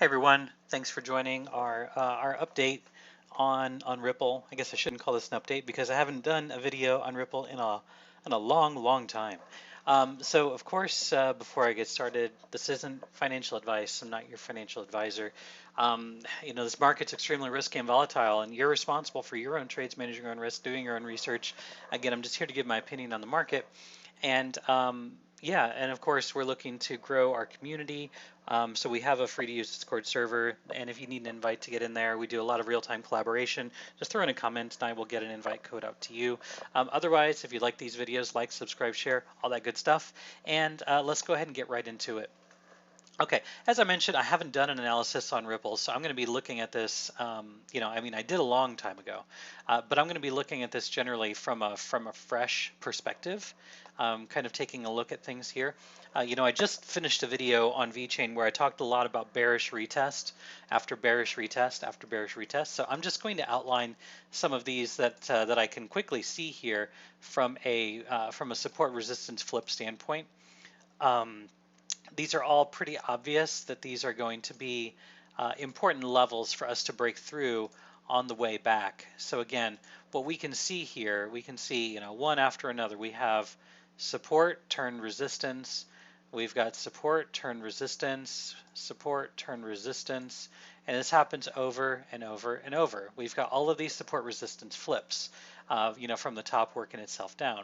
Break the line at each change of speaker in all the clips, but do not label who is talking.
Hey everyone, thanks for joining our update on Ripple. I guess I shouldn't call this an update because I haven't done a video on Ripple in a long time. So of course, before I get started, this isn't financial advice. I'm not your financial advisor. This market's extremely risky and volatile, and you're responsible for your own trades, managing your own risk, doing your own research. Again, I'm just here to give my opinion on the market. And yeah, and of course, we're looking to grow our community. So we have a free to use Discord server, and if you need an invite to get in there, we do a lot of real-time collaboration. Just throw in a comment and I will get an invite code out to you. Otherwise, if you like these videos, like, subscribe, share, all that good stuff. And let's go ahead and get right into it. Okay, as I mentioned, I haven't done an analysis on Ripple, so I'm going to be looking at this. I did a long time ago, but I'm going to be looking at this generally from a fresh perspective, kind of taking a look at things here. I just finished a video on VeChain where I talked a lot about bearish retest after bearish retest after bearish retest. So I'm just going to outline some of these that I can quickly see here from a support resistance flip standpoint. These are all pretty obvious that these are going to be important levels for us to break through on the way back. So again, what we can see here, we can see, one after another. We have support, turn resistance. We've got support, turn resistance, support, turn resistance, and this happens over and over and over. We've got all of these support resistance flips, from the top working itself down.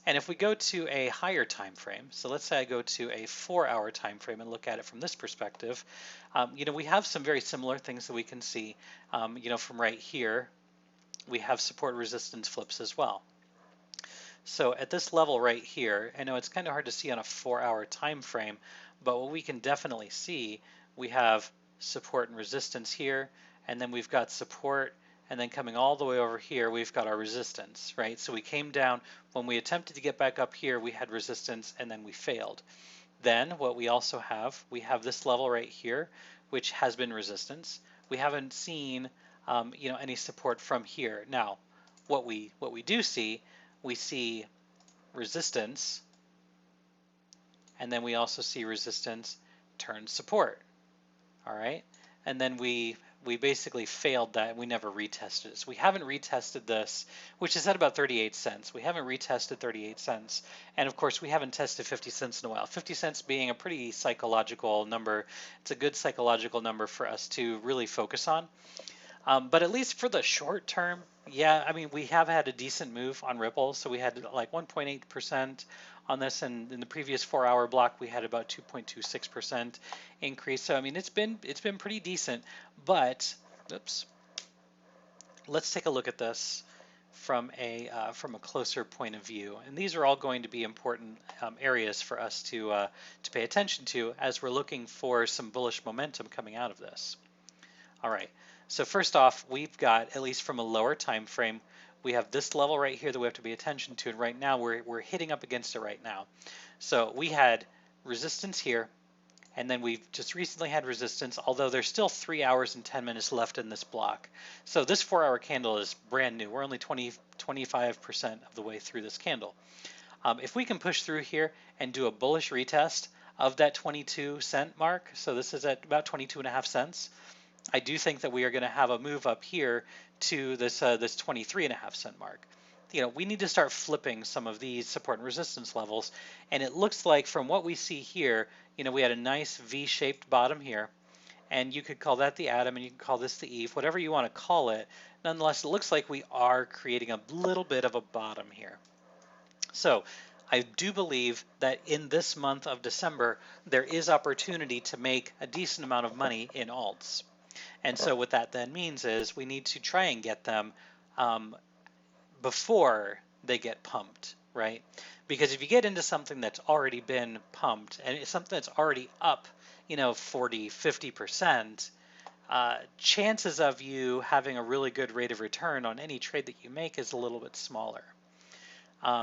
And if we go to a higher time frame, so let's say I go to a 4-hour time frame and look at it from this perspective, we have some very similar things that we can see, from right here. We have support resistance flips as well. So at this level right here, I know it's kind of hard to see on a 4-hour time frame, but what we can definitely see, we have support and resistance here, and then we've got support, and then coming all the way over here, we've got our resistance, right? So we came down, when we attempted to get back up here, we had resistance, and then we failed. Then what we also have, we have this level right here, which has been resistance. We haven't seen, any support from here. Now, what we do see, we see resistance, and then we also see resistance turn support. All right, and then we basically failed that. We never retested it. So we haven't retested this, which is at about 38 cents. We haven't retested 38 cents. And of course, we haven't tested 50 cents in a while. 50 cents being a pretty psychological number. It's a good psychological number for us to really focus on. But at least for the short term, yeah, we have had a decent move on Ripple. So we had like 1.8% on this, and in the previous 4-hour block, we had about 2.26% increase. So it's been pretty decent. But oops, let's take a look at this from a closer point of view. And these are all going to be important areas for us to pay attention to as we're looking for some bullish momentum coming out of this. All right. So first off, we've got, at least from a lower time frame, we have this level right here that we have to pay attention to, and right now we're hitting up against it right now. So we had resistance here, and then we've just recently had resistance, although there's still 3 hours and 10 minutes left in this block. So this 4-hour candle is brand new. We're only 25% of the way through this candle. If we can push through here and do a bullish retest of that 22-cent mark, so this is at about 22.5 cents, I do think that we are going to have a move up here to this 23.5-cent mark. We need to start flipping some of these support and resistance levels, and it looks like from what we see here, we had a nice V-shaped bottom here, and you could call that the atom, and you can call this the Eve, whatever you want to call it. Nonetheless, it looks like we are creating a little bit of a bottom here. So I do believe that in this month of December, there is opportunity to make a decent amount of money in alts. And so what that then means is we need to try and get them before they get pumped, right? Because if you get into something that's already been pumped and it's something that's already up, 40, 50%, chances of you having a really good rate of return on any trade that you make is a little bit smaller.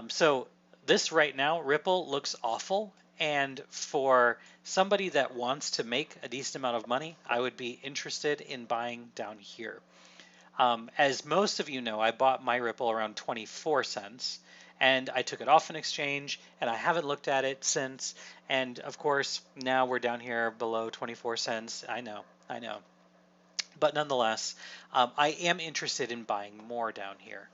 So this right now, Ripple looks awful. And for somebody that wants to make a decent amount of money, I would be interested in buying down here. As most of you know, I bought my Ripple around 24 cents, and I took it off an exchange, and I haven't looked at it since. And of course, now we're down here below 24 cents. I know. But nonetheless, I am interested in buying more down here.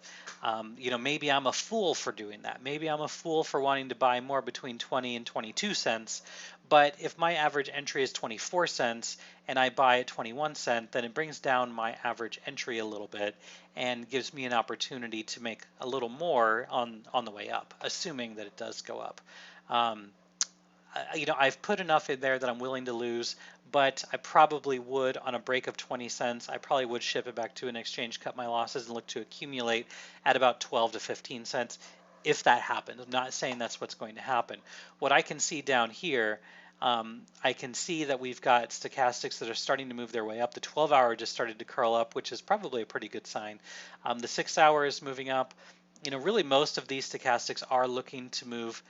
Maybe I'm a fool for doing that. Maybe I'm a fool for wanting to buy more between 20 and 22 cents. But if my average entry is 24 cents and I buy at 21 cents, then it brings down my average entry a little bit and gives me an opportunity to make a little more on the way up, assuming that it does go up. I've put enough in there that I'm willing to lose, but I probably would, on a break of 20 cents, I probably would ship it back to an exchange, cut my losses, and look to accumulate at about 12 to 15 cents if that happens. I'm not saying that's what's going to happen. What I can see down here, I can see that we've got stochastics that are starting to move their way up. The 12-hour just started to curl up, which is probably a pretty good sign. The 6-hour is moving up. Really most of these stochastics are looking to move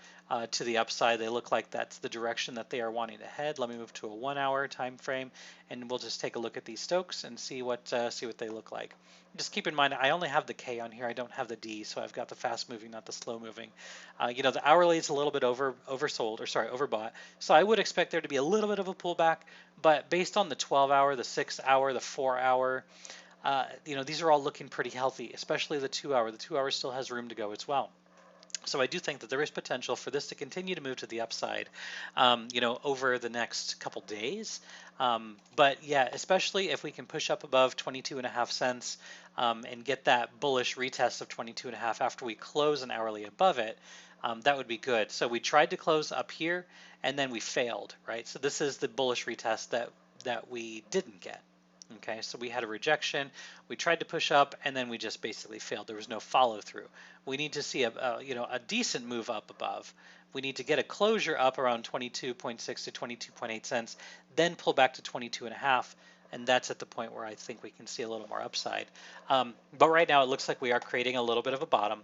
to the upside. They look like that's the direction that they are wanting to head. Let me move to a 1-hour time frame, and we'll just take a look at these Stokes and see what they look like. Just keep in mind, I only have the K on here. I don't have the D, so I've got the fast moving, not the slow moving. The hourly is a little bit overbought. So I would expect there to be a little bit of a pullback, but based on the 12-hour, the 6-hour, the 4-hour, these are all looking pretty healthy, especially the 2-hour. The 2-hour still has room to go as well. So I do think that there is potential for this to continue to move to the upside, over the next couple days. But yeah, especially if we can push up above 22.5 cents and get that bullish retest of 22.5 after we close an hourly above it, that would be good. So we tried to close up here and then we failed, right? So this is the bullish retest that we didn't get. Okay, so we had a rejection, we tried to push up, and then we just basically failed. There was no follow through. We need to see a decent move up above. We need to get a closure up around 22.6 to 22.8 cents, then pull back to 22.5, and that's at the point where I think we can see a little more upside. But right now it looks like we are creating a little bit of a bottom.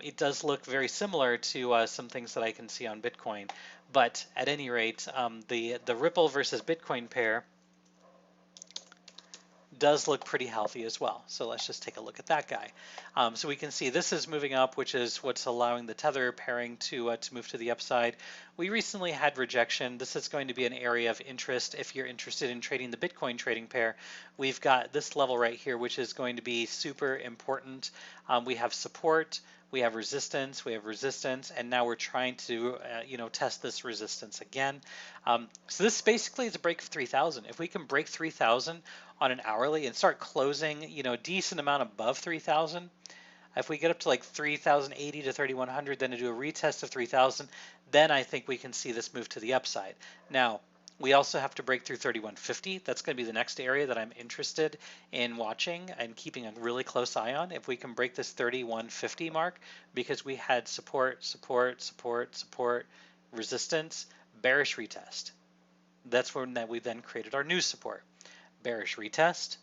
It does look very similar to some things that I can see on Bitcoin, but at any rate, the Ripple versus Bitcoin pair does look pretty healthy as well. So let's just take a look at that guy. So we can see this is moving up, which is what's allowing the tether pairing to move to the upside. We recently had rejection. This is going to be an area of interest if you're interested in trading the Bitcoin trading pair. We've got this level right here, which is going to be super important. We have support, we have resistance, and now we're trying to test this resistance again. So this basically is a break of 3,000. If we can break 3,000 on an hourly and start closing, a decent amount above 3,000, if we get up to like 3,080 to 3,100, then to do a retest of 3,000, then I think we can see this move to the upside. Now, we also have to break through 3,150. That's going to be the next area that I'm interested in watching and keeping a really close eye on. If we can break this 3,150 mark, because we had support, resistance, bearish retest. That's when we then created our new support. Bearish retest,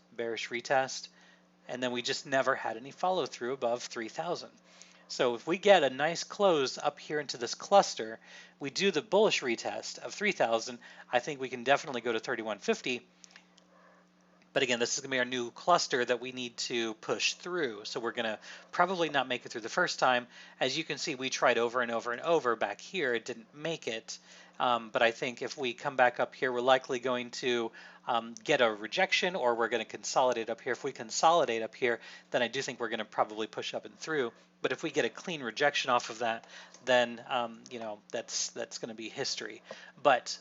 and then we just never had any follow through above 3,000. So if we get a nice close up here into this cluster, we do the bullish retest of 3,000, I think we can definitely go to 3,150. But again, this is going to be our new cluster that we need to push through. So we're going to probably not make it through the first time. As you can see, we tried over and over back here. It didn't make it. But I think if we come back up here, we're likely going to get a rejection, or we're going to consolidate up here. If we consolidate up here, then I do think we're going to probably push up and through. But if we get a clean rejection off of that, then that's going to be history. But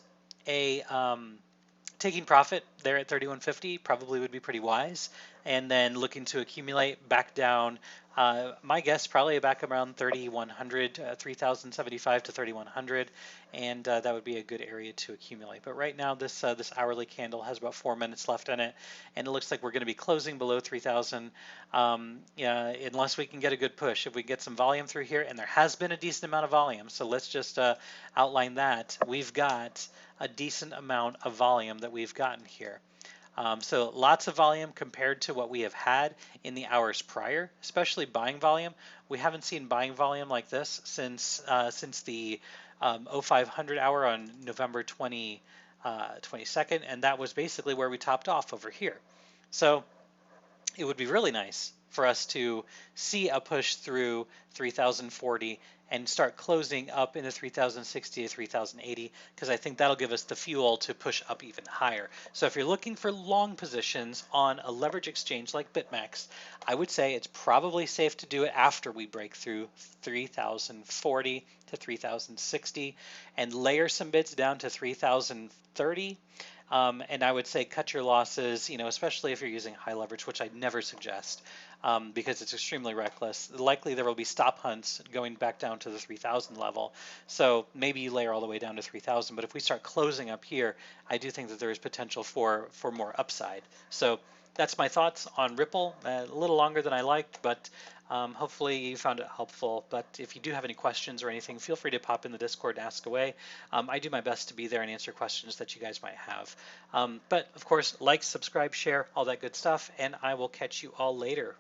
taking profit there at 3,150 probably would be pretty wise, and then looking to accumulate back down. My guess probably back around 3,100, 3,075 to 3,100, and that would be a good area to accumulate. But right now, this hourly candle has about 4 minutes left in it, and it looks like we're going to be closing below 3,000, unless we can get a good push. If we get some volume through here, and there has been a decent amount of volume, so let's just outline that. We've got a decent amount of volume that we've gotten here. So lots of volume compared to what we have had in the hours prior, especially buying volume. We haven't seen buying volume like this since the 0500 hour on November 22nd, and that was basically where we topped off over here. So it would be really nice for us to see a push through 3040 and start closing up into 3060 to 3080, because I think that'll give us the fuel to push up even higher. So if you're looking for long positions on a leverage exchange like BitMEX, I would say it's probably safe to do it after we break through 3040 to 3060 and layer some bids down to 3030. And I would say cut your losses, especially if you're using high leverage, which I'd never suggest, because it's extremely reckless. Likely there will be stop hunts going back down to the 3,000 level. So maybe you layer all the way down to 3,000. But if we start closing up here, I do think that there is potential for more upside. So that's my thoughts on Ripple. A little longer than I liked, but hopefully you found it helpful. But if you do have any questions or anything, feel free to pop in the Discord and ask away. I do my best to be there and answer questions that you guys might have. But of course, like, subscribe, share, all that good stuff, and I will catch you all later.